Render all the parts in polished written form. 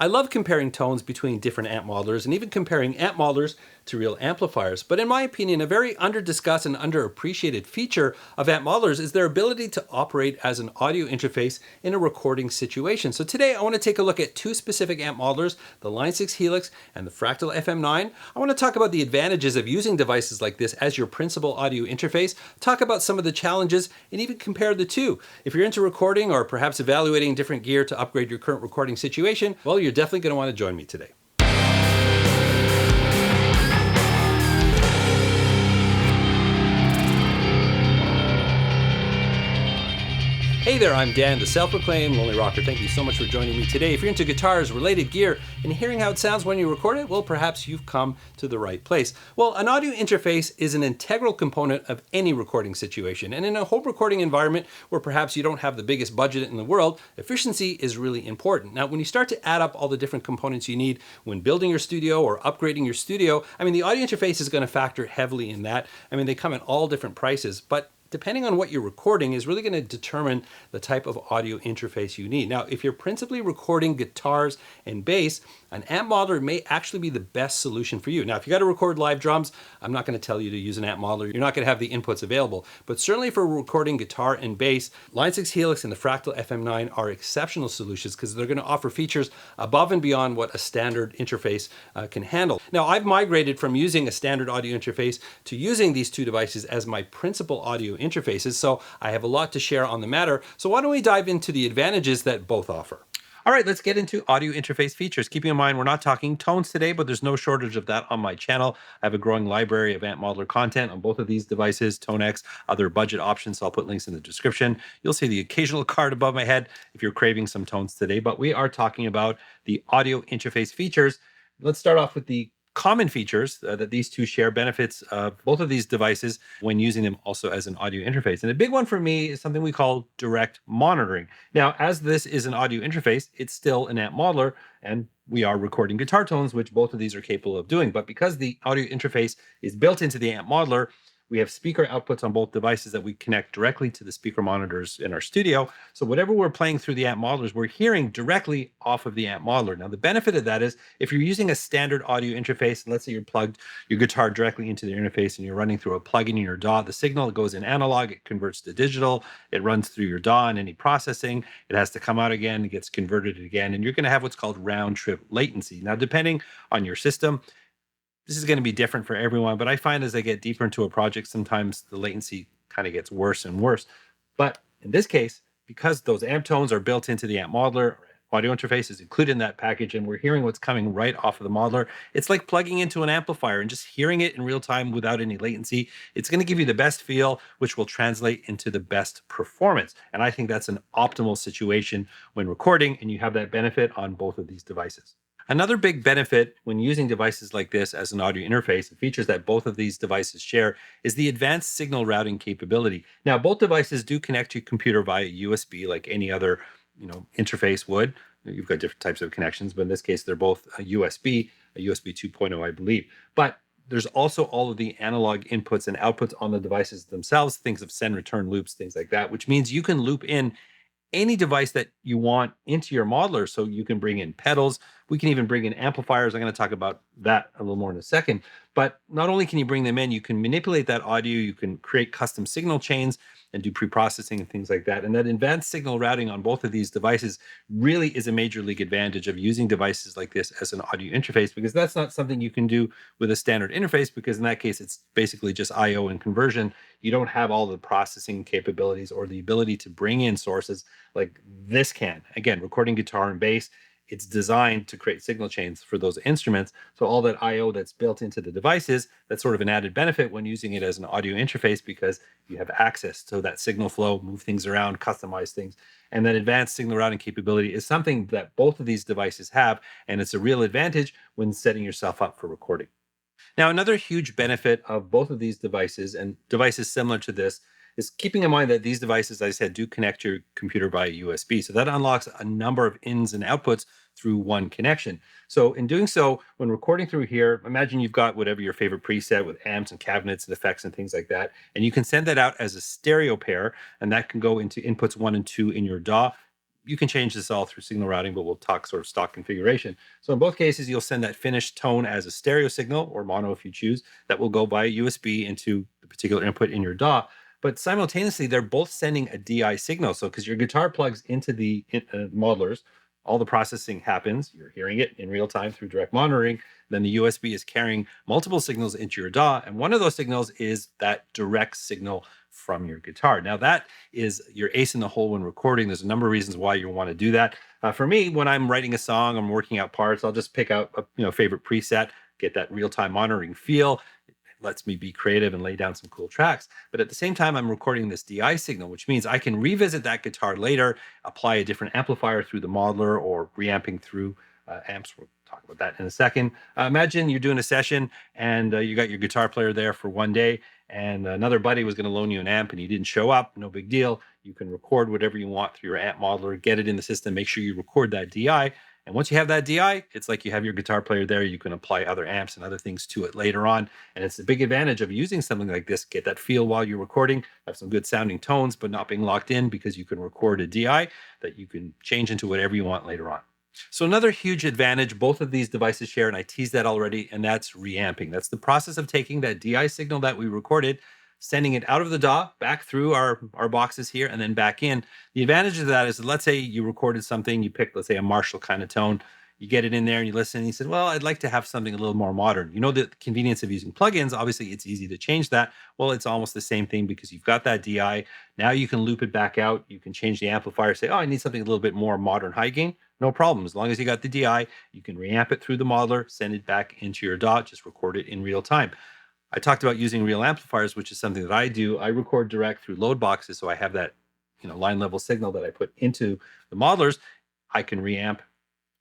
I love comparing tones between different amp modelers and even comparing amp modelers to real amplifiers. But in my opinion, a very under-discussed and underappreciated feature of amp modelers is their ability to operate as an audio interface in a recording situation. So today I want to take a look at two specific amp modelers, the Line 6 Helix and the Fractal FM9. I want to talk about the advantages of using devices like this as your principal audio interface, talk about some of the challenges, and even compare the two. If you're into recording or perhaps evaluating different gear to upgrade your current recording situation, well, you're definitely going to want to join me today. Hey there, I'm Dan, the self-proclaimed Lonely Rocker. Thank you so much for joining me today. If you're into guitars, related gear, and hearing how it sounds when you record it, well, perhaps you've come to the right place. Well, an audio interface is an integral component of any recording situation. And in a home recording environment where perhaps you don't have the biggest budget in the world, efficiency is really important. Now, when you start to add up all the different components you need when building your studio or upgrading your studio, the audio interface is going to factor heavily in that. They come at all different prices, but depending on what you're recording is really going to determine the type of audio interface you need. Now, if you're principally recording guitars and bass, an amp modeler may actually be the best solution for you. Now, if you got to record live drums, I'm not going to tell you to use an amp modeler. You're not going to have the inputs available. But certainly for recording guitar and bass, Line 6 Helix and the Fractal FM9 are exceptional solutions because they're going to offer features above and beyond what a standard interface can handle. Now, I've migrated from using a standard audio interface to using these two devices as my principal audio interfaces, so I have a lot to share on the matter. So why don't we dive into the advantages that both offer? All right, let's get into audio interface features. Keeping in mind, we're not talking tones today, but there's no shortage of that on my channel. I have a growing library of amp modeler content on both of these devices, ToneX, other budget options. So I'll put links in the description. You'll see the occasional card above my head if you're craving some tones today, but we are talking about the audio interface features. Let's start off with the common features that these two share, benefits of both of these devices when using them also as an audio interface. And a big one for me is something we call direct monitoring. Now, as this is an audio interface, it's still an amp modeler, and we are recording guitar tones, which both of these are capable of doing. But because the audio interface is built into the amp modeler, we have speaker outputs on both devices that we connect directly to the speaker monitors in our studio. So whatever we're playing through the amp modelers, we're hearing directly off of the amp modeler. Now, the benefit of that is if you're using a standard audio interface, and let's say you're plugged your guitar directly into the interface and you're running through a plugin in your DAW, the signal goes in analog, it converts to digital, it runs through your DAW and any processing, it has to come out again, it gets converted again, and you're going to have what's called round trip latency. Now, depending on your system, this is going to be different for everyone, but I find as I get deeper into a project, sometimes the latency kind of gets worse and worse. But in this case, because those amp tones are built into the amp modeler, audio interface is included in that package, and we're hearing what's coming right off of the modeler, it's like plugging into an amplifier and just hearing it in real time without any latency. It's going to give you the best feel, which will translate into the best performance. And I think that's an optimal situation when recording, and you have that benefit on both of these devices. Another big benefit when using devices like this as an audio interface, the features that both of these devices share, is the advanced signal routing capability. Now, both devices do connect to your computer via USB like any other interface would. You've got different types of connections, but in this case, they're both a USB 2.0, I believe. But there's also all of the analog inputs and outputs on the devices themselves, things of send return loops, things like that, which means you can loop in any device that you want into your modeler. So you can bring in pedals. We can even bring in amplifiers. I'm going to talk about that a little more in a second. But not only can you bring them in, you can manipulate that audio. You can create custom signal chains and do pre-processing and things like that. And that advanced signal routing on both of these devices really is a major league advantage of using devices like this as an audio interface, because that's not something you can do with a standard interface, because in that case, it's basically just I/O and conversion. You don't have all the processing capabilities or the ability to bring in sources like this can. Again, recording guitar and bass, it's designed to create signal chains for those instruments. So all that I/O that's built into the devices, that's sort of an added benefit when using it as an audio interface, because you have access to that signal flow, move things around, customize things. And that advanced signal routing capability is something that both of these devices have, and it's a real advantage when setting yourself up for recording. Now, another huge benefit of both of these devices and devices similar to this is keeping in mind that these devices, as I said, do connect your computer via USB. So that unlocks a number of ins and outputs through one connection. So in doing so, when recording through here, imagine you've got whatever your favorite preset with amps and cabinets and effects and things like that, and you can send that out as a stereo pair, and that can go into inputs 1 and 2 in your DAW. You can change this all through signal routing, but we'll talk sort of stock configuration. So in both cases, you'll send that finished tone as a stereo signal, or mono if you choose, that will go by USB into the particular input in your DAW. But simultaneously, they're both sending a DI signal. So because your guitar plugs into the modelers, all the processing happens. You're hearing it in real time through direct monitoring. Then the USB is carrying multiple signals into your DAW. And one of those signals is that direct signal from your guitar. Now that is your ace in the hole when recording. There's a number of reasons why you want to do that. For me, when I'm writing a song, I'm working out parts, I'll just pick out a favorite preset, get that real-time monitoring feel. It lets me be creative and lay down some cool tracks. But at the same time, I'm recording this DI signal, which means I can revisit that guitar later, apply a different amplifier through the modeler or reamping through amps. We'll talk about that in a second. Imagine you're doing a session and you got your guitar player there for one day, and another buddy was going to loan you an amp and he didn't show up. No big deal. You can record whatever you want through your amp modeler, get it in the system, make sure you record that DI. And once you have that DI, it's like you have your guitar player there. You can apply other amps and other things to it later on. And it's a big advantage of using something like this. Get that feel while you're recording, have some good sounding tones, but not being locked in, because you can record a DI that you can change into whatever you want later on. So another huge advantage both of these devices share, and I teased that already, and that's reamping. That's the process of taking that DI signal that we recorded, sending it out of the DAW, back through our boxes here, and then back in. The advantage of that is that, let's say you recorded something, you picked, let's say, a Marshall kind of tone, you get it in there and you listen, and you said, well, I'd like to have something a little more modern. You know, the convenience of using plugins, obviously it's easy to change that. Well, it's almost the same thing, because you've got that DI. Now you can loop it back out. You can change the amplifier, say, oh, I need something a little bit more modern high gain. No problem. As long as you got the DI, you can reamp it through the modeler, send it back into your DAW, just record it in real time. I talked about using real amplifiers, which is something that I do. I record direct through load boxes, so I have that line level signal that I put into the modelers. I can reamp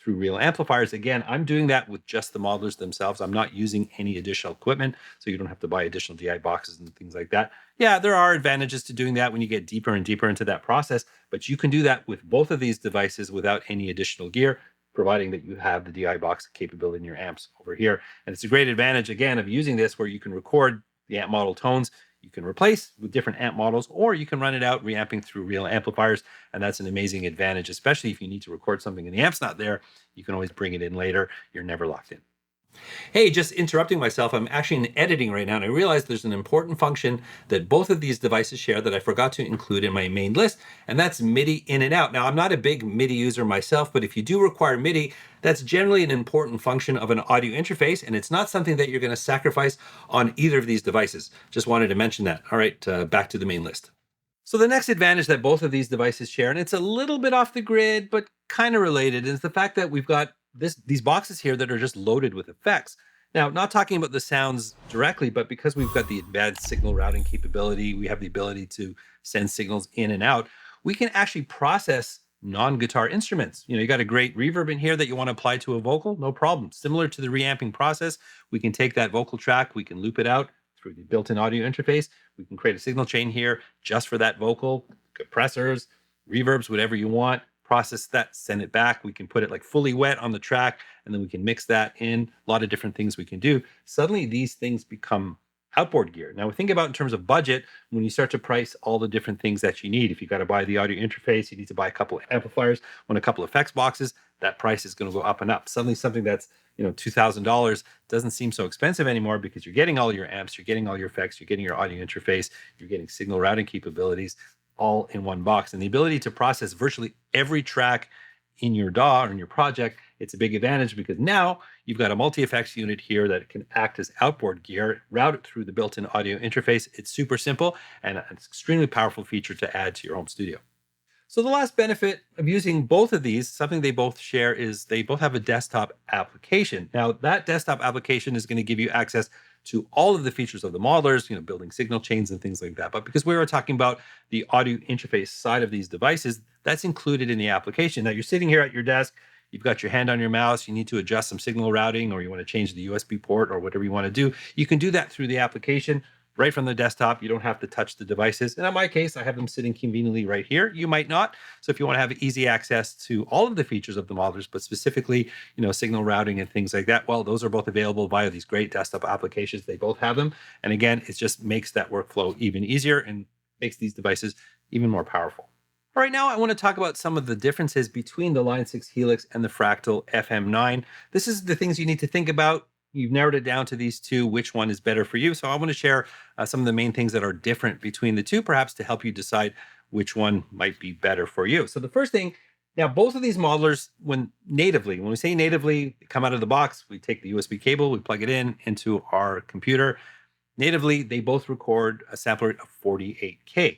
through real amplifiers. Again, I'm doing that with just the modelers themselves. I'm not using any additional equipment, so you don't have to buy additional DI boxes and things like that. Yeah, there are advantages to doing that when you get deeper and deeper into that process, but you can do that with both of these devices without any additional gear, providing that you have the DI box capability in your amps over here. And it's a great advantage, again, of using this, where you can record the amp model tones, you can replace with different amp models, or you can run it out reamping through real amplifiers. And that's an amazing advantage, especially if you need to record something and the amp's not there. You can always bring it in later. You're never locked in. Hey, just interrupting myself. I'm actually in editing right now, and I realized there's an important function that both of these devices share that I forgot to include in my main list, and that's MIDI in and out. Now, I'm not a big MIDI user myself, but if you do require MIDI, that's generally an important function of an audio interface, and it's not something that you're going to sacrifice on either of these devices. Just wanted to mention that. All right, back to the main list. So the next advantage that both of these devices share, and it's a little bit off the grid, but kind of related, is the fact that we've got these boxes here that are just loaded with effects. Now, not talking about the sounds directly, but because we've got the advanced signal routing capability, we have the ability to send signals in and out, we can actually process non-guitar instruments. You got a great reverb in here that you want to apply to a vocal, no problem. Similar to the reamping process, we can take that vocal track, we can loop it out through the built-in audio interface. We can create a signal chain here just for that vocal, compressors, reverbs, whatever you want. Process that, send it back. We can put it like fully wet on the track, and then we can mix that in. A lot of different things we can do. Suddenly these things become outboard gear. Now, we think about in terms of budget, when you start to price all the different things that you need. If you got to buy the audio interface, you need to buy a couple of amplifiers, a couple of effects boxes, that price is going to go up and up. Suddenly something that's $2,000 doesn't seem so expensive anymore, because you're getting all your amps, you're getting all your effects, you're getting your audio interface, you're getting signal routing capabilities, all in one box. And the ability to process virtually every track in your DAW or in your project, it's a big advantage, because now you've got a multi-effects unit here that can act as outboard gear, route it through the built-in audio interface. It's super simple and an extremely powerful feature to add to your home studio. So the last benefit of using both of these, something they both share, is they both have a desktop application. Now, that desktop application is going to give you access to all of the features of the modelers, building signal chains and things like that. But because we were talking about the audio interface side of these devices, that's included in the application. Now, you're sitting here at your desk, you've got your hand on your mouse, you need to adjust some signal routing, or you want to change the USB port or whatever you want to do. You can do that through the application right from the desktop. You don't have to touch the devices. And in my case, I have them sitting conveniently right here. You might not. So if you want to have easy access to all of the features of the modelers, but specifically, signal routing and things like that, well, those are both available via these great desktop applications. They both have them. And again, it just makes that workflow even easier and makes these devices even more powerful. All right, now I want to talk about some of the differences between the Line 6 Helix and the Fractal FM9. This is the things you need to think about. You've narrowed it down to these two, which one is better for you. So I want to share some of the main things that are different between the two, perhaps to help you decide which one might be better for you. So the first thing, now both of these modelers, when we say natively, they come out of the box, we take the USB cable, we plug it into our computer. Natively, they both record a sample rate of 48K.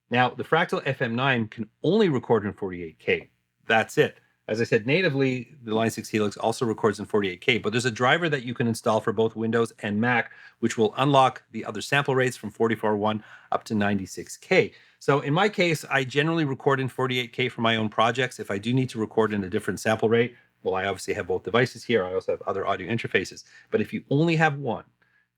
Now, the Fractal FM9 can only record in 48K. That's it. As I said, natively, the Line 6 Helix also records in 48K, but there's a driver that you can install for both Windows and Mac, which will unlock the other sample rates from 44.1 up to 96K. So in my case, I generally record in 48K for my own projects. If I do need to record in a different sample rate, well, I obviously have both devices here. I also have other audio interfaces. But if you only have one,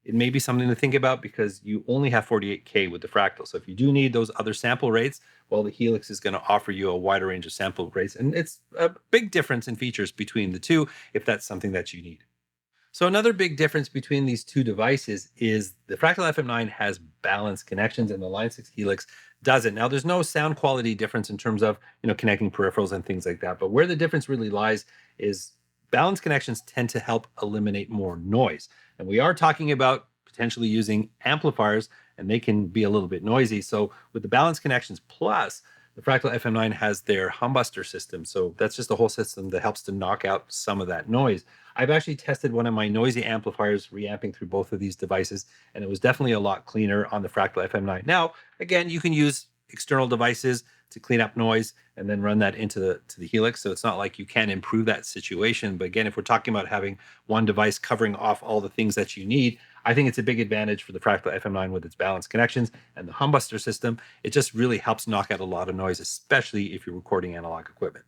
it may be something to think about because you only have 48K with the Fractal. So if you do need those other sample rates, well, the Helix is going to offer you a wider range of sample rates. And it's a big difference in features between the two if that's something that you need. So another big difference between these two devices is the Fractal FM9 has balanced connections and the Line 6 Helix doesn't. Now, there's no sound quality difference in terms of, connecting peripherals and things like that. But where the difference really lies is balanced connections tend to help eliminate more noise. And we are talking about potentially using amplifiers, and they can be a little bit noisy. So with the balanced connections plus, the Fractal FM9 has their humbuster system. So that's just a whole system that helps to knock out some of that noise. I've actually tested one of my noisy amplifiers, reamping through both of these devices, and it was definitely a lot cleaner on the Fractal FM9. Now, again, you can use external devices to clean up noise and then run that into the Helix. So it's not like you can improve that situation. But again, if we're talking about having one device covering off all the things that you need, I think it's a big advantage for the Fractal FM9 with its balanced connections and the humbuster system. It just really helps knock out a lot of noise, especially if you're recording analog equipment.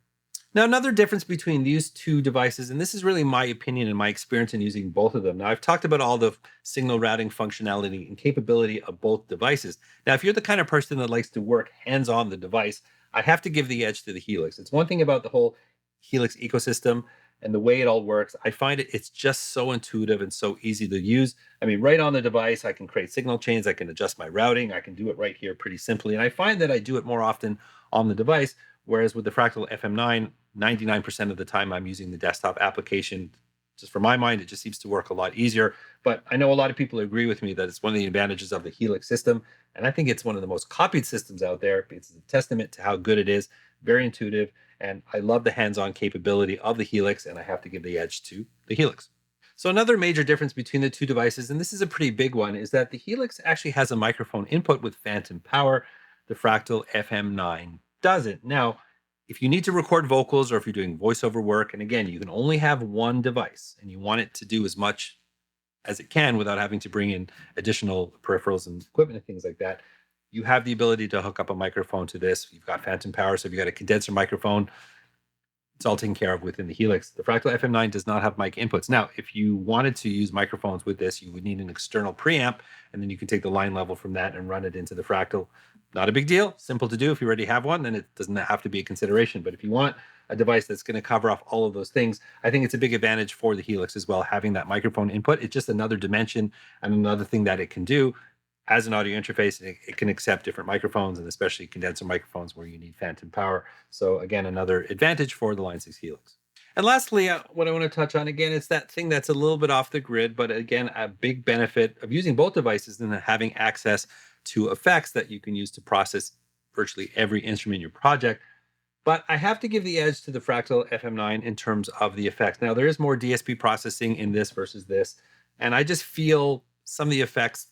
Now, another difference between these two devices, and this is really my opinion and my experience in using both of them. Now, I've talked about all the signal routing functionality and capability of both devices. Now, if you're the kind of person that likes to work hands-on the device, I have to give the edge to the Helix. It's one thing about the whole Helix ecosystem and the way it all works. I find it's just so intuitive and so easy to use. I mean, right on the device, I can create signal chains, I can adjust my routing, I can do it right here pretty simply. And I find that I do it more often on the device, whereas with the Fractal FM9, 99% of the time I'm using the desktop application. Just for my mind, it just seems to work a lot easier. But I know a lot of people agree with me that it's one of the advantages of the Helix system. And I think it's one of the most copied systems out there. It's a testament to how good it is, very intuitive. And I love the hands-on capability of the Helix, and I have to give the edge to the Helix. So another major difference between the two devices, and this is a pretty big one, is that the Helix actually has a microphone input with phantom power. The Fractal FM9 doesn't. Now, if you need to record vocals or if you're doing voiceover work, and again, you can only have one device and you want it to do as much as it can without having to bring in additional peripherals and equipment and things like that, you have the ability to hook up a microphone to this. You've got phantom power, so if you've got a condenser microphone, it's all taken care of within the Helix. The Fractal FM9 does not have mic inputs. Now, if you wanted to use microphones with this, you would need an external preamp, and then you can take the line level from that and run it into the Fractal. Not a big deal, simple to do. If you already have one, then it doesn't have to be a consideration. But if you want a device that's going to cover off all of those things, I think it's a big advantage for the Helix as well, having that microphone input. It's just another dimension and another thing that it can do as an audio interface. It can accept different microphones, and especially condenser microphones where you need phantom power. So again, another advantage for the Line 6 Helix. And lastly, what I want to touch on again, it's that thing that's a little bit off the grid, but again, a big benefit of using both devices and having access to effects that you can use to process virtually every instrument in your project. But I have to give the edge to the Fractal FM9 in terms of the effects. Now, there is more DSP processing in this versus this, and I just feel some of the effects,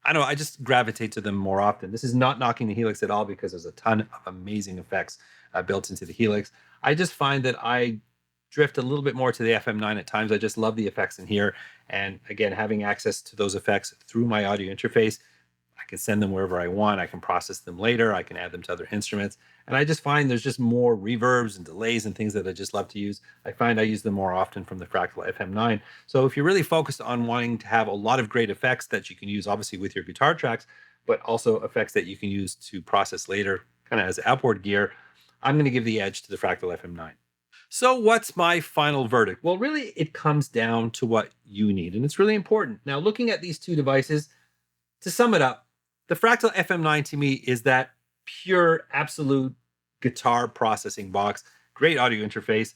I don't know, I just gravitate to them more often. This is not knocking the Helix at all, because there's a ton of amazing effects built into the Helix. I just find that I drift a little bit more to the FM9 at times. I just love the effects in here. And again, having access to those effects through my audio interface, I can send them wherever I want. I can process them later. I can add them to other instruments. And I just find there's just more reverbs and delays and things that I just love to use. I find I use them more often from the Fractal FM9. So if you're really focused on wanting to have a lot of great effects that you can use, obviously with your guitar tracks, but also effects that you can use to process later, kind of as outboard gear, I'm going to give the edge to the Fractal FM9. So what's my final verdict? Well, really, it comes down to what you need, and it's really important. Now, looking at these two devices, to sum it up, the Fractal FM9 to me is that pure, absolute guitar processing box. Great audio interface.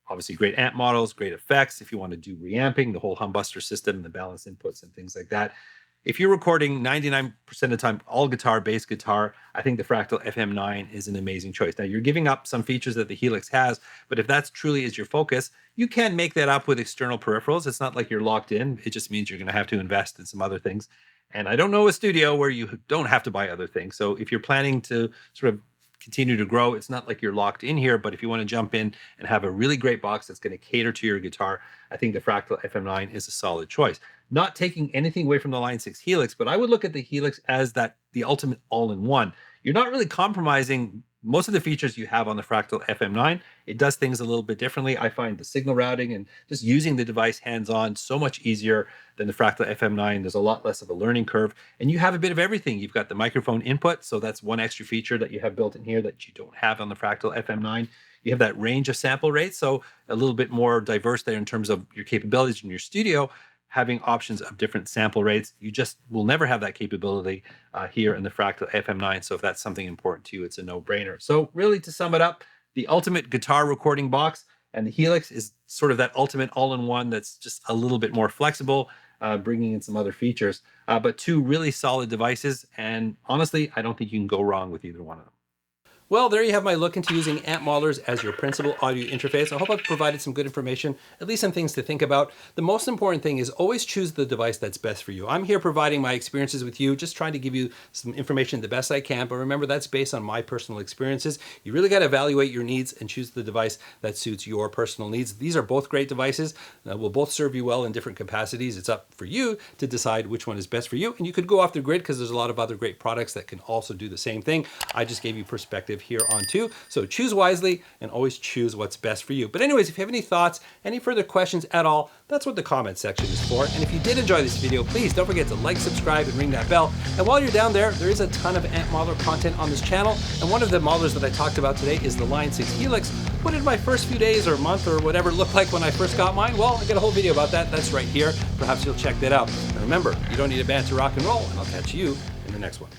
Obviously, great amp models, great effects. If you want to do reamping, the whole humbuster system, the balance inputs and things like that. If you're recording 99% of the time, all guitar, bass guitar, I think the Fractal FM9 is an amazing choice. Now, you're giving up some features that the Helix has, but if that's truly is your focus, you can make that up with external peripherals. It's not like you're locked in. It just means you're going to have to invest in some other things. And I don't know a studio where you don't have to buy other things. So if you're planning to sort of continue to grow, it's not like you're locked in here, but if you want to jump in and have a really great box that's going to cater to your guitar, I think the Fractal FM9 is a solid choice. Not taking anything away from the Line 6 Helix, but I would look at the Helix as the ultimate all-in-one. You're not really compromising most of the features you have on the Fractal FM9. It does things a little bit differently. I find the signal routing and just using the device hands-on so much easier than the Fractal FM9. There's a lot less of a learning curve, and you have a bit of everything. You've got the microphone input, so that's one extra feature that you have built in here that you don't have on the Fractal FM9. You have that range of sample rates, so a little bit more diverse there in terms of your capabilities in your studio, having options of different sample rates. You just will never have that capability here in the Fractal FM9. So if that's something important to you, it's a no-brainer. So really, to sum it up, the ultimate guitar recording box, and the Helix is sort of that ultimate all-in-one that's just a little bit more flexible, bringing in some other features. But two really solid devices, and honestly, I don't think you can go wrong with either one of them. Well, there you have my look into using amp modelers as your principal audio interface. I hope I've provided some good information, at least some things to think about. The most important thing is always choose the device that's best for you. I'm here providing my experiences with you, just trying to give you some information the best I can, but remember, that's based on my personal experiences. You really got to evaluate your needs and choose the device that suits your personal needs. These are both great devices. Will both serve you well in different capacities. It's up for you to decide which one is best for you, and you could go off the grid because there's a lot of other great products that can also do the same thing. I just gave you perspective here on too. So choose wisely and always choose what's best for you. But anyways, if you have any thoughts, any further questions at all, that's what the comment section is for. And if you did enjoy this video, please don't forget to like, subscribe, and ring that bell. And while you're down there, there is a ton of amp modeler content on this channel. And one of the modelers that I talked about today is the Line 6 Helix. What did my first few days or month or whatever look like when I first got mine? Well, I got a whole video about that. That's right here. Perhaps you'll check that out. And remember, you don't need a band to rock and roll, and I'll catch you in the next one.